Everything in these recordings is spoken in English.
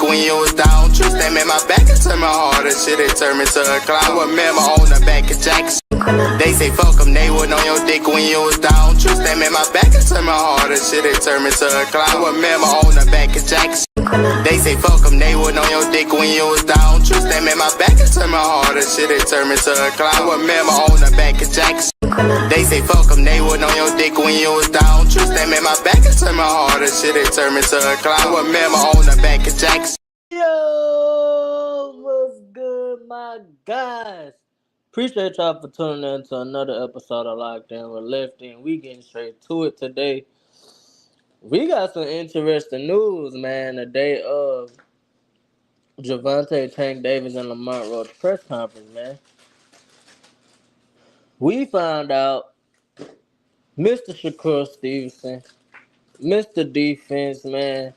when you was down. Tristan made my back and turned my heart and shit, it turned me to a clown. Remember on the back of Jackson. They say fuck them, they wasn't on your dick when you was down. Tristan made my back and turned my heart and shit, it turned me to a clown. Remember on the back of Jackson. They say fuck them, they wasn't on your dick when you was down. Tristan made my back and turned my heart and shit, it turned me to a clown. Remember on the back of Jackson. They say fuck them, they wasn't on your dick when you was down. Tristan made my back and turned my heart and shit, it turned me to a clown. Remember on the back of Jackson. Yo, what's good, my guys? Appreciate y'all for tuning in to another episode of Locked In with Left In. We getting straight to it today. We got some interesting news, man. The day of Gervonta, Tank Davis, and Lamont Roach press conference, man. We found out Mr. Shakur Stevenson, Mr. Defense, man.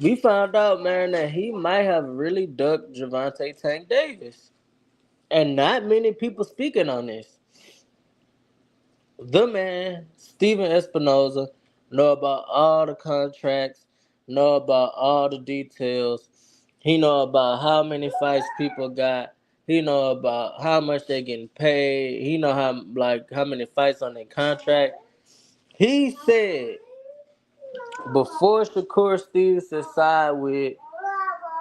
We found out, man, that he might have really ducked Gervonta Tank Davis. And not many people speaking on this. The man, Steven Espinoza, know about all the contracts, know about all the details. He know about how many fights people got. He know about how much they getting paid. He know how many fights on their contract. He said before Shakur Stevenson sided with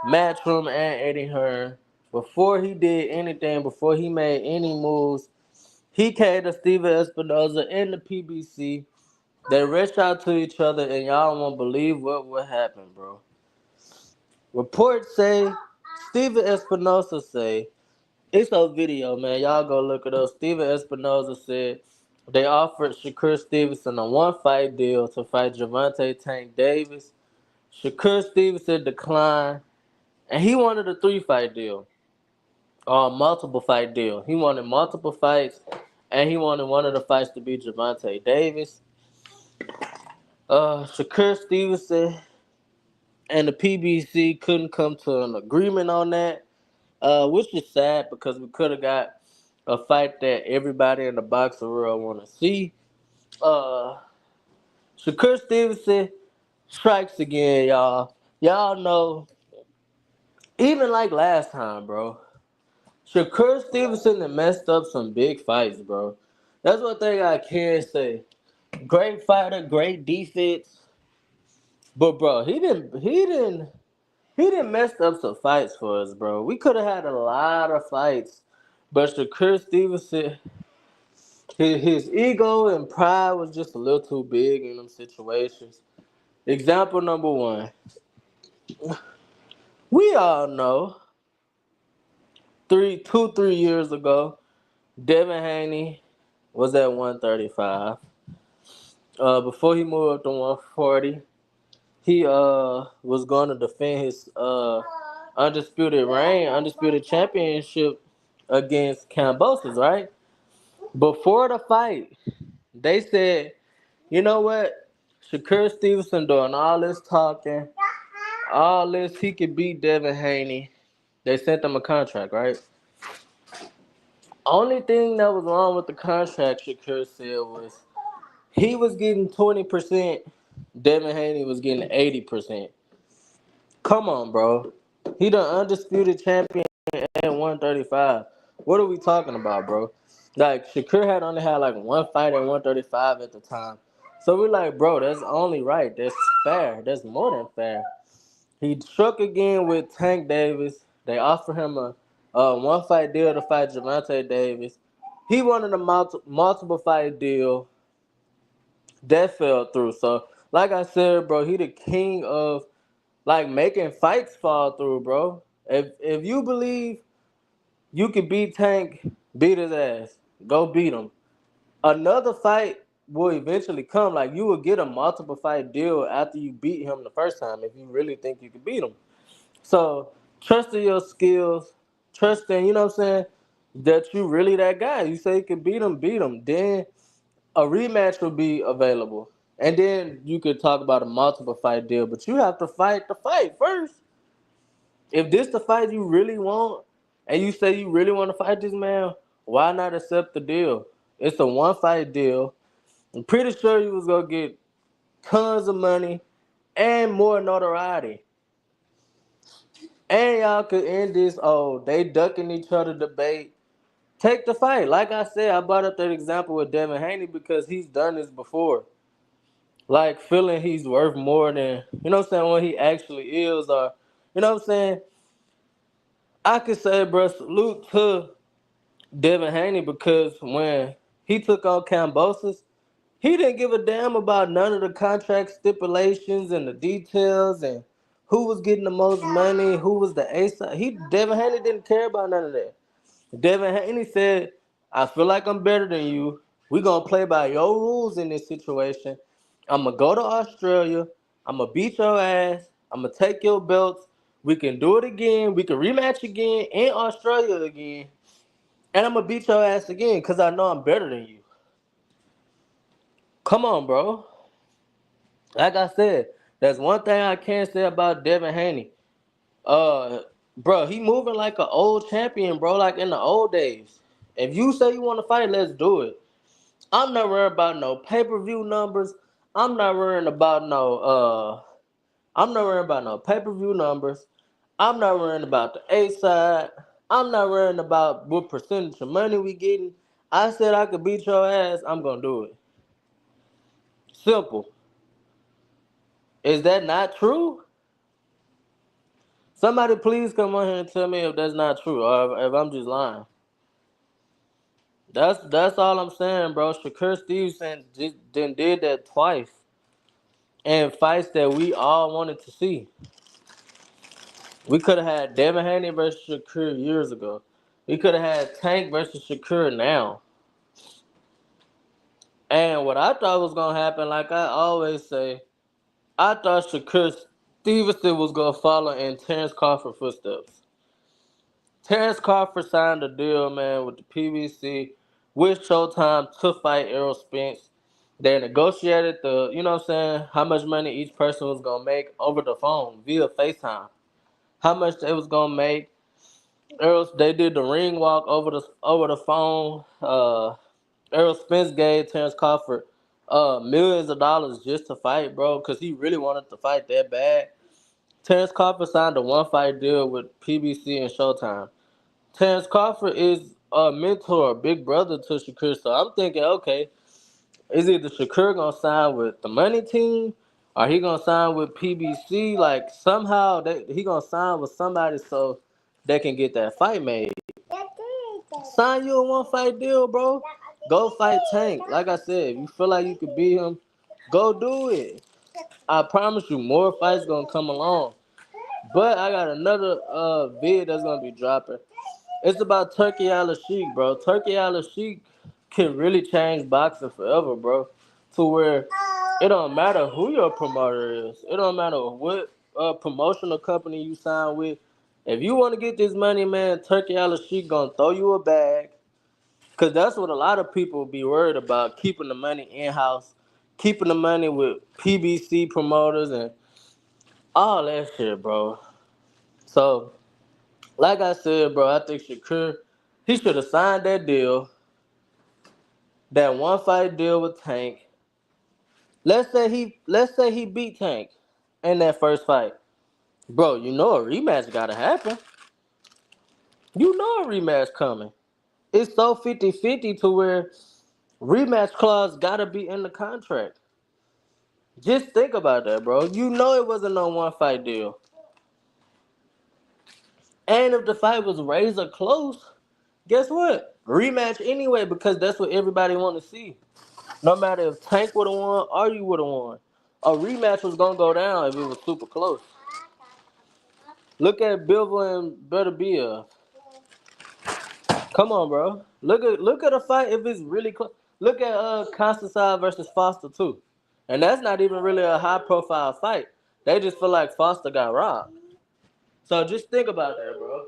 Matchroom and Eddie Hearn, before he did anything, before he made any moves, he came to Steven Espinoza in the PBC. They reached out to each other, and y'all won't believe what would happen, bro. Reports say, Steven Espinoza say, it's a video, man. Y'all go look it up. Steven Espinoza said they offered Shakur Stevenson a one-fight deal to fight Gervonta Tank Davis. Shakur Stevenson declined, and he wanted a 3-fight deal. Or a multiple fight deal. He wanted multiple fights, and he wanted one of the fights to be Gervonta Davis. Shakur Stevenson and the PBC couldn't come to an agreement on that, which is sad because we could have got a fight that everybody in the boxing world want to see. Shakur Stevenson strikes again, y'all. Y'all know, even like last time, bro. Shakur Stevenson had messed up some big fights, bro. That's one thing I can say. Great fighter, great defense. But bro, he didn't mess up some fights for us, bro. We could have had a lot of fights. But Shakur Stevenson, his ego and pride was just a little too big in them situations. Example number one. We all know 3 years ago, Devin Haney was at 135. Before he moved up to 140, he was going to defend his undisputed championship against Kambosos, right? Before the fight, they said, you know what? Shakur Stevenson doing all this talking, all this, he could beat Devin Haney. They sent him a contract, right? Only thing that was wrong with the contract, Shakur said, was he was getting 20%, Devin Haney was getting 80%. Come on, bro. He the undisputed champion at 135. What are we talking about, bro? Like, Shakur had only had like one fight at 135 at the time. So we're like, bro, that's only right. That's fair. That's more than fair. He struck again with Tank Davis. They offered him a one-fight deal to fight Gervonta Davis. He wanted a multiple fight deal. That fell through. So, like I said, bro, he the king of like making fights fall through, bro. If you believe you can beat Tank, beat his ass. Go beat him. Another fight will eventually come. Like, you will get a multiple fight deal after you beat him the first time if you really think you can beat him. So, trust in your skills. Trust in, you know what I'm saying, that you really that guy. You say you can beat him, beat him. Then a rematch will be available. And then you could talk about a multiple fight deal. But you have to fight the fight first. If this the fight you really want, and you say you really want to fight this man, why not accept the deal? It's a one-fight deal. I'm pretty sure you was going to get tons of money and more notoriety. And y'all could end this, oh, they ducking each other debate. Take the fight. Like I said, I brought up that example with Devin Haney because he's done this before. Like feeling he's worth more than, you know what I'm saying, what he actually is, or, you know what I'm saying? I could say, bro, salute to Devin Haney because when he took on Cambosis, he didn't give a damn about none of the contract stipulations and the details and who was getting the most money, who was the ace. Devin Haney didn't care about none of that. Devin Haney said, I feel like I'm better than you. We're going to play by your rules in this situation. I'm going to go to Australia. I'm going to beat your ass. I'm going to take your belts. We can do it again. We can rematch again in Australia again. And I'm going to beat your ass again because I know I'm better than you. Come on, bro. Like I said, that's one thing I can't say about Devin Haney. Bro, he moving like an old champion, bro, like in the old days. If you say you want to fight, let's do it. I'm not worried about no pay-per-view numbers. I'm not worrying about no pay-per-view numbers. I'm not worrying about the A side. I'm not worrying about what percentage of money we getting. I said I could beat your ass, I'm gonna do it. Simple. Is that not true? Somebody please come on here and tell me if that's not true or if I'm just lying. That's all I'm saying, bro. Shakur Stevenson just did that twice in fights that we all wanted to see. We could have had Devin Haney versus Shakur years ago. We could have had Tank versus Shakur now. And what I thought was gonna happen, like I always say, I thought Shakur Stevenson was gonna follow in Terrence Crawford footsteps. Terrence Crawford signed a deal, man, with the PBC with Showtime to fight Errol Spence. They negotiated you know what I'm saying, how much money each person was gonna make over the phone via FaceTime. How much they was gonna make. They did the ring walk over the phone. Errol Spence gave Terrence Crawford millions of dollars just to fight, bro, because he really wanted to fight that bad. Terrence Crawford signed a one-fight deal with PBC and Showtime. Terrence Crawford is a mentor, a big brother to Shakur. So I'm thinking, okay, is either Shakur gonna sign with the money team or he gonna sign with PBC? Like somehow he gonna sign with somebody so they can get that fight made. Sign you a one fight deal, bro. Go fight Tank. Like I said, if you feel like you could beat him, go do it. I promise you, more fights gonna come along. But I got another vid that's gonna be dropping. It's about Turkey Al Sheik, bro. Turkey Al Sheik can really change boxing forever, bro. To where it don't matter who your promoter is. It don't matter what promotional company you sign with. If you want to get this money, man, Turkey Al Sheik gonna throw you a bag. Cause that's what a lot of people be worried about, keeping the money in-house, keeping the money with PBC promoters and all that shit, bro. So, like I said, bro, I think Shakur, he should have signed that deal, that one fight deal with Tank. Let's say he beat Tank in that first fight. Bro, you know a rematch gotta happen. You know a rematch coming. It's so 50-50 to where rematch clause gotta be in the contract. Just think about that, bro. You know it wasn't no one fight deal. And if the fight was razor close, guess what? Rematch anyway because that's what everybody want to see. No matter if Tank would have won or you would have won, a rematch was gonna go down if it was super close. Look at Bilbo and Beterbiev. Come on, bro. Look at a fight if it's really close. Look at Constantine versus Foster too, and that's not even really a high profile fight. They just feel like Foster got robbed. So just think about that, bro.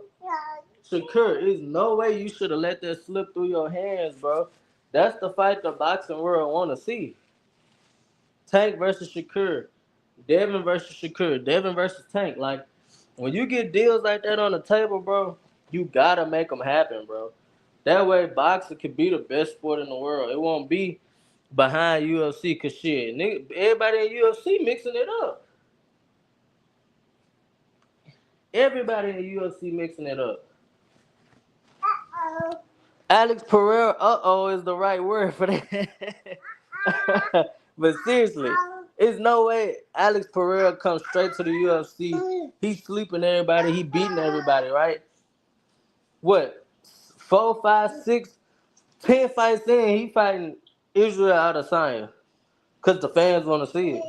Shakur, there's no way you should have let that slip through your hands, bro. That's the fight the boxing world want to see. Tank versus Shakur. Devin versus Shakur. Devin versus Tank. Like, when you get deals like that on the table, bro, you gotta make them happen, bro. That way, boxing can be the best sport in the world. It won't be behind UFC, cause shit, nigga, everybody in UFC mixing it up. Everybody in the UFC mixing it up. Alex Pereira, is the right word for that. But seriously, it's no way Alex Pereira comes straight to the UFC. He's sleeping everybody. He beating everybody, right? What? 4, 5, 6, 10 fights in, he fighting Israel Adesanya. Because the fans want to see it.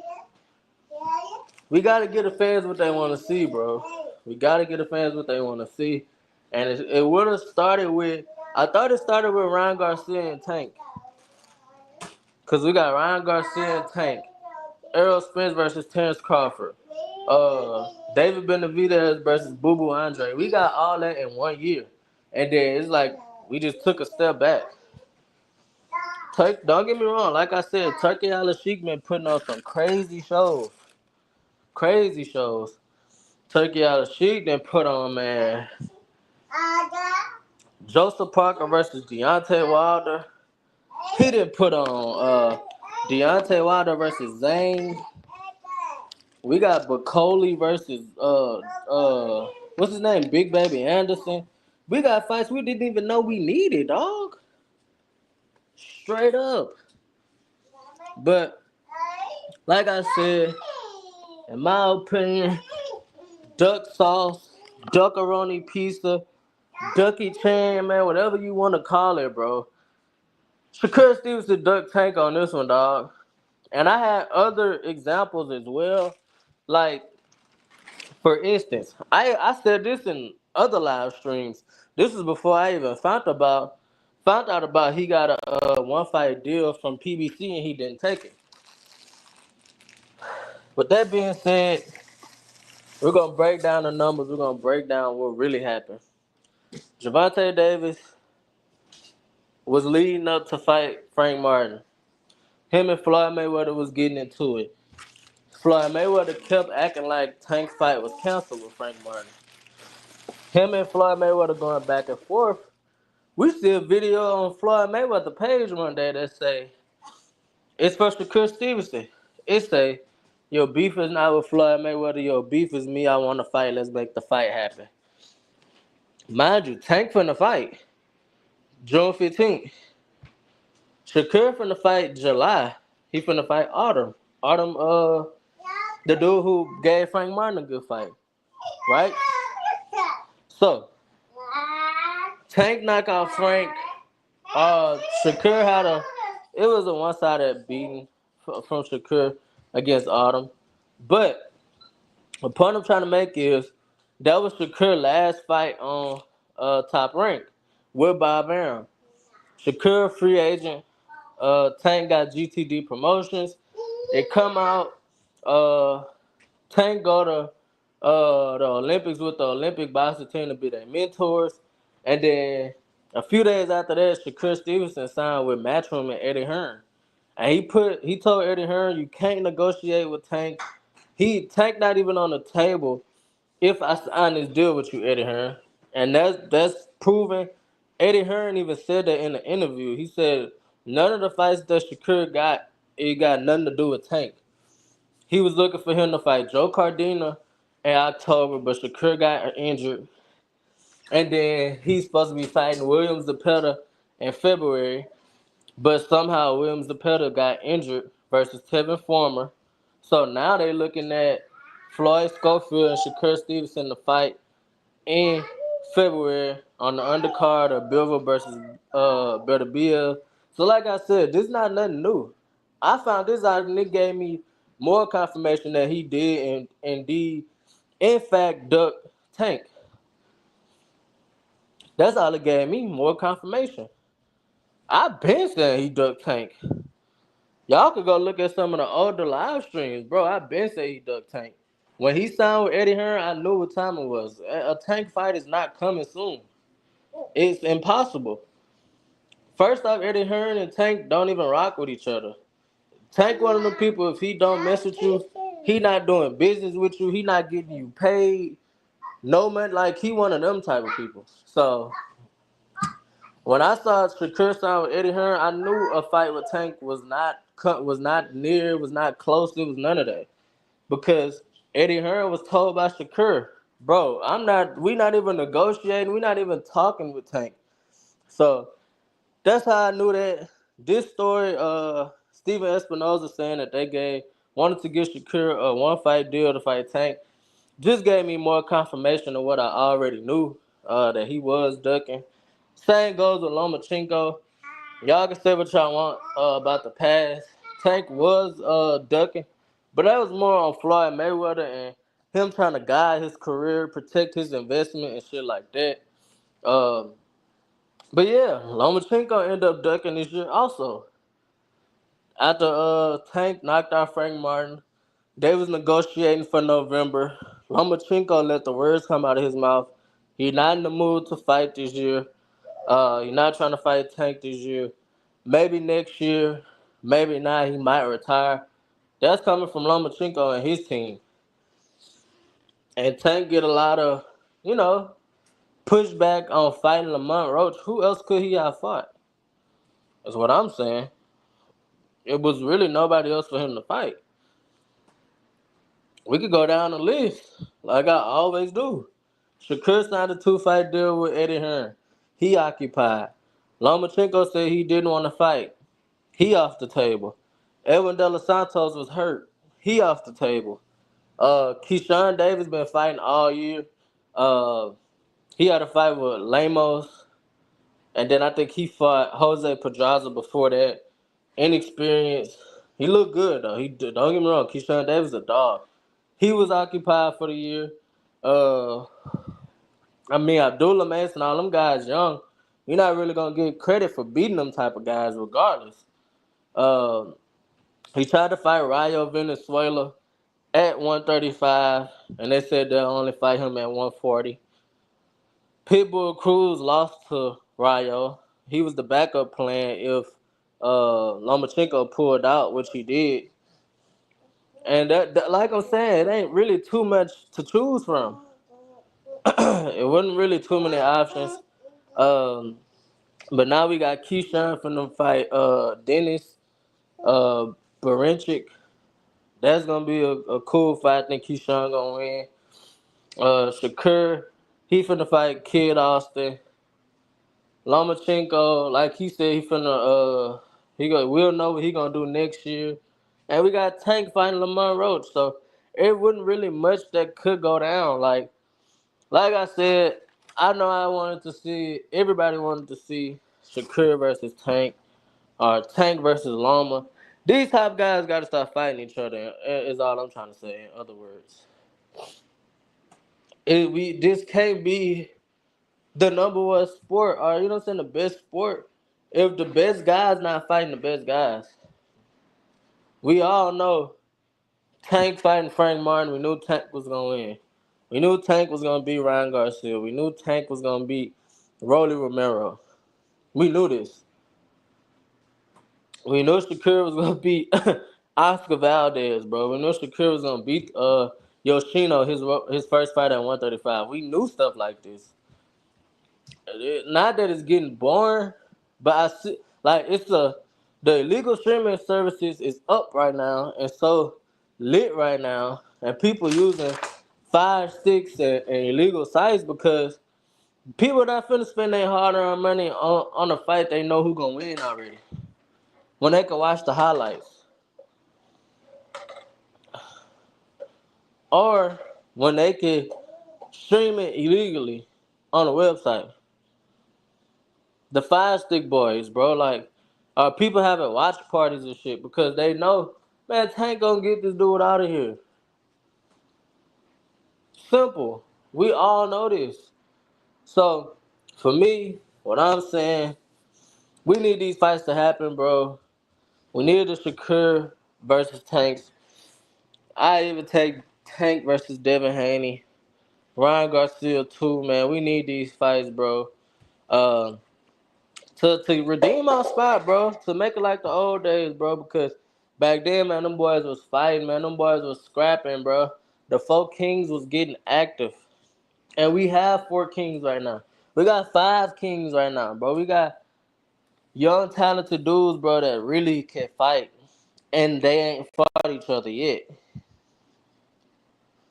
We got to get the fans what they want to see, bro. We got to get the fans what they want to see. And it would have started with, I thought it started with Ryan Garcia and Tank. Because we got Ryan Garcia and Tank. Errol Spence versus Terrence Crawford. David Benavidez versus Boo Boo Andre. We got all that in 1 year. And then it's like we just took a step back. Don't get me wrong. Like I said, Turkey Al Sheik been putting on some crazy shows. Crazy shows. Turkey Al Sheik then put on, man, Joseph Parker versus Deontay Wilder. He didn't put on Deontay Wilder versus Zane. We got Bacoli versus what's his name? Big Baby Anderson. We got fights we didn't even know we needed, dog. Straight up. But like I said, in my opinion, duck sauce, duckaroni pizza, Ducky Chan, man, whatever you want to call it, bro. Shakur Stevenson duck Tank on this one, dog. And I had other examples as well. Like, for instance, I said this in other live streams. This is before I even found out about he got a one fight deal from PBC and he didn't take it. With that being said, we're gonna break down the numbers. We're gonna break down what really happened. Gervonta Davis was leading up to fight Frank Martin. Him and Floyd Mayweather was getting into it. Floyd Mayweather kept acting like Tank's fight was canceled with Frank Martin. Him and Floyd Mayweather going back and forth. We see a video on Floyd Mayweather page one day that say, it's for Shakur Stevenson. It say, your beef is not with Floyd Mayweather, your beef is me, I want to fight, let's make the fight happen. Mind you, Tank finna fight June 15th. Shakur finna fight July. He finna fight Autumn. The dude who gave Frank Martin a good fight. Right? So, Tank knock out Frank. Shakur it was a one-sided beating from Shakur against Autumn. But the point I'm trying to make is that was Shakur's last fight on Top Rank with Bob Arum. Shakur free agent. Tank got GTD Promotions. It come out. Tank go to the Olympics with the Olympic boxing team to be their mentors. And then a few days after that, Shakur Stevenson signed with Matchroom and Eddie Hearn. And he told Eddie Hearn, you can't negotiate with Tank. Tank not even on the table if I sign this deal with you, Eddie Hearn. And that's proven. Eddie Hearn even said that in the interview. He said none of the fights that Shakur got, it got nothing to do with Tank. He was looking for him to fight Joe Cardina in October, but Shakur got injured. And then he's supposed to be fighting Williams Zepeda in February, but somehow Williams Zepeda got injured versus Tevin Former. So now they're looking at Floyd Schofield and Shakur Stevenson to fight in February on the undercard of Bilbo versus Beterbiev. So like I said, this is not nothing new. I found this out and it gave me more confirmation that he did and indeed, in fact, duck Tank. That's all it gave me, more confirmation. I've been saying he ducked Tank. Y'all could go look at some of the older live streams, bro. I've been saying he ducked Tank. When he signed with Eddie Hearn, I knew what time it was. A Tank fight is not coming soon. It's impossible. First off, Eddie Hearn and Tank don't even rock with each other. Tank one of the people, if he don't mess with you, he not doing business with you. He not getting you paid. No man, like he one of them type of people. So when I saw Shakur sign with Eddie Hearn, I knew a fight with Tank was not near, was not close. It was none of that because Eddie Hearn was told by Shakur, bro. We not even negotiating. We not even talking with Tank. So that's how I knew that this story. Steven Espinoza saying that they wanted to get Shakur a one fight deal to fight Tank just gave me more confirmation of what I already knew. That he was ducking. Same goes with Lomachenko. Y'all can say what y'all want about the past. Tank was ducking, but that was more on Floyd Mayweather and him trying to guide his career, protect his investment and shit like that. Um, but yeah, Lomachenko ended up ducking this year also. After Tank knocked out Frank Martin, they was negotiating for November. Lomachenko let the words come out of his mouth. He's not in the mood to fight this year. He's not trying to fight Tank this year. Maybe next year, maybe not. He might retire. That's coming from Lomachenko and his team. And Tank get a lot of, you know, pushback on fighting Lamont Roach. Who else could he have fought? That's what I'm saying. It was really nobody else for him to fight. We could go down the list like I always do. Shakur signed a 2-fight deal with Eddie Hearn. He occupied. Lomachenko said he didn't want to fight. He off the table. Edwin De Los Santos was hurt. He off the table. Keyshawn Davis been fighting all year. Uh, he had a fight with Lemos, and then I think he fought Jose Pedraza before that. Inexperienced. He looked good though. Don't get me wrong. Keyshawn Davis a dog. He was occupied for the year. Uh, Abdullah Mason, all them guys young. You're not really gonna get credit for beating them type of guys, regardless. Uh, he tried to fight Rayo Venezuela at 135, and they said they'll only fight him at 140. Pitbull Cruz lost to Rayo. He was the backup plan if Lomachenko pulled out, which he did. And that, like I'm saying, it ain't really too much to choose from. It wasn't really too many options. Um, but now we got Keyshawn from the fight Dennis uh, Baranchik. That's gonna be a cool fight. I think Keyshawn gonna win. Shakur, he finna fight Kid Austin. Lomachenko, like he said, we'll know what he gonna do next year. And we got Tank fighting Lamont Roach, so it wasn't really much that could go down. Like I said, I know everybody wanted to see Shakur versus Tank or Tank versus Loma. These top guys got to start fighting each other. Is all I'm trying to say. In other words, this can't be the number one sport, or you know what I'm saying, the best sport. If the best guys not fighting the best guys, we all know Tank fighting Frank Martin. We knew Tank was gonna win. We knew Tank was gonna beat Ryan Garcia. We knew Tank was gonna beat Rolly Romero. We knew this. We knew Shakur was gonna beat Oscar Valdez, bro. We knew Shakur was gonna beat Yoshino his first fight at 135. We knew stuff like this. Not that it's getting boring, but I see like the illegal streaming services is up right now and so lit right now, and people using Fire Sticks and illegal sites because people not finna spend their hard-earned money on a fight they know who gonna win already. When they can watch the highlights, or when they can stream it illegally on a website. The Fire Stick Boys, bro, like, people having watch parties and shit because they know, man, Tank gonna get this dude out of here. Simple. We all know this. So, for me, what I'm saying, we need these fights to happen, bro. We need the Shakur versus Tanks. I even take Tank versus Devin Haney. Ryan Garcia too, man. We need these fights, bro. Uh, to redeem our spot, bro. To make it like the old days, bro. Because back then, man, them boys was fighting, man. Them boys was scrapping, bro. The 4 Kings was getting active. And we have 4 Kings right now. We got 5 Kings right now, bro. We got young, talented dudes, bro, that really can fight. And they ain't fought each other yet.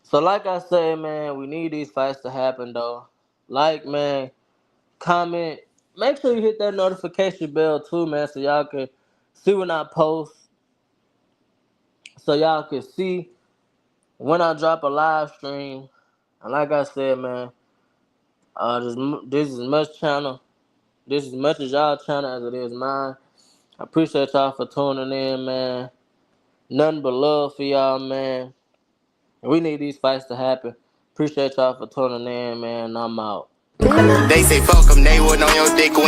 So like I said, man, we need these fights to happen though. Like, man, comment. Make sure you hit that notification bell too, man, so y'all can see when I post. So y'all can see when I drop a live stream. And like I said, man, this is much channel. This is much as y'all channel as it is mine. I appreciate y'all for tuning in, man. Nothing but love for y'all, man. We need these fights to happen. Appreciate y'all for tuning in, man. I'm out. They say fuck them, they wasn't on your dick when